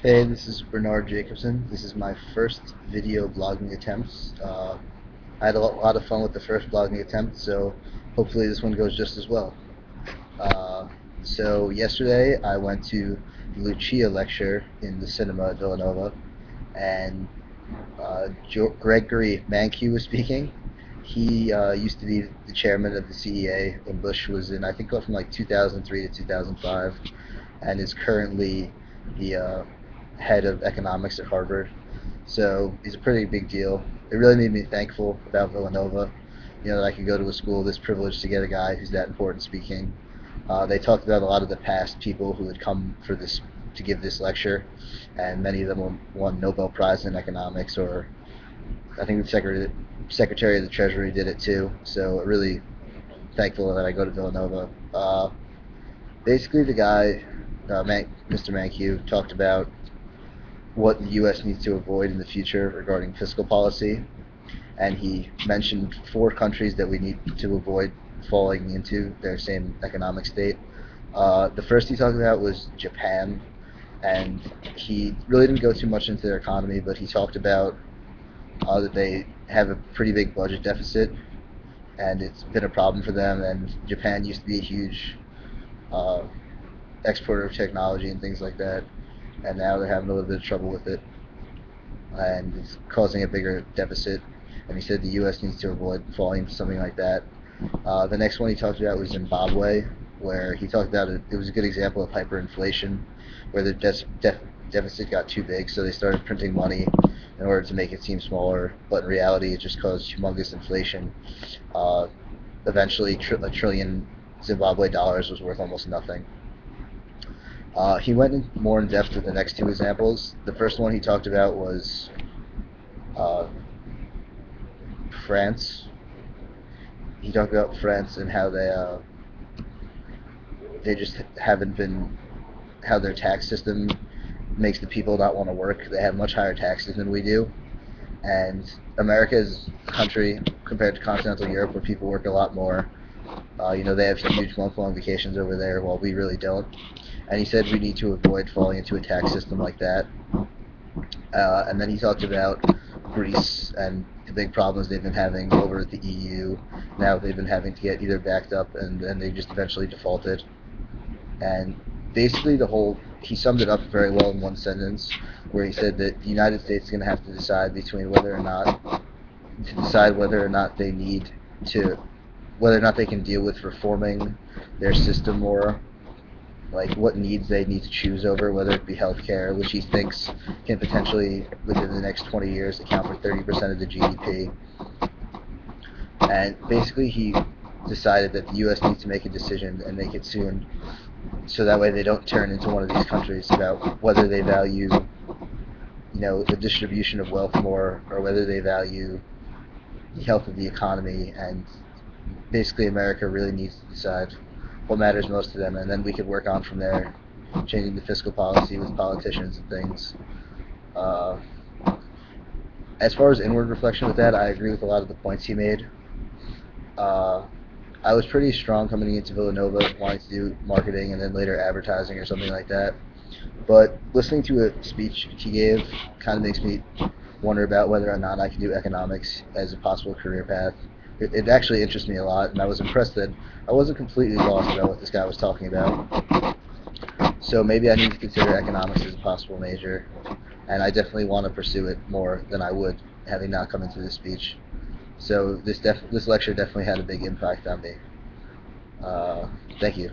Hey, this is Bernard Jacobson. This is my first video blogging attempt. I had a lot of fun with the first blogging attempt, so hopefully this one goes just as well. Uh, so yesterday I went to Lucia Lecture in the cinema at Villanova, and Gregory Mankiw was speaking. He used to be the chairman of the CEA when Bush was in, I think, from like 2003 to 2005, and is currently the head of economics at Harvard. So he's a pretty big deal. It really made me thankful about Villanova, that I could go to a school this privileged to get a guy who's that important speaking. They talked about a lot of the past people who had come for this to give this lecture, and many of them won Nobel Prize in economics, or I think the Secretary of the Treasury did it too. So really thankful that I go to Villanova. Basically, the guy, Mr. Mankiw, talked about what the U.S. needs to avoid in the future regarding fiscal policy, and he mentioned four countries that we need to avoid falling into their same economic state. The first he talked about was Japan, and he really didn't go too much into their economy, but he talked about that they have a pretty big budget deficit, and it's been a problem for them. And Japan used to be a huge uh, exporter of technology and things like that, and now they're having a little bit of trouble with it, and it's causing a bigger deficit. And he said the U.S. needs to avoid falling into something like that. The next one he talked about was Zimbabwe, where he talked about it was a good example of hyperinflation, where the deficit got too big, so they started printing money in order to make it seem smaller, but in reality it just caused humongous inflation. Eventually, a trillion Zimbabwe dollars was worth almost nothing. He went more in depth with the next two examples. The first one he talked about was uh, France. He talked about France and how they just haven't been, how their tax system makes the people not want to work. They have much higher taxes than we do, and America is a country compared to continental Europe where people work a lot more. They have huge month-long vacations over there, while we really don't. And he said we need to avoid falling into a tax system like that. And then he talked about Greece and the big problems they've been having over at the EU. Now they've been having to get either backed up, and they just eventually defaulted. And basically he summed it up very well in one sentence, where he said that the United States is going to have to decide between whether or not they need to, whether or not they can deal with reforming their system more, like what needs they need to choose over, whether it be healthcare, which he thinks can potentially, within the next 20 years, account for 30% of the GDP. And basically he decided that the U.S. needs to make a decision, and make it soon, so that way they don't turn into one of these countries about whether they value, the distribution of wealth more, or whether they value the health of the economy. And basically America really needs to decide what matters most to them, and then we could work on from there, changing the fiscal policy with politicians and things. As far as inward reflection with that, I agree with a lot of the points he made. I was pretty strong coming into Villanova, wanting to do marketing and then later advertising or something like that. But listening to a speech he gave kind of makes me wonder about whether or not I can do economics as a possible career path. It actually interests me a lot, and I was impressed that I wasn't completely lost about what this guy was talking about. So maybe I need to consider economics as a possible major, and I definitely want to pursue it more than I would having not come into this speech. So this lecture definitely had a big impact on me. Thank you.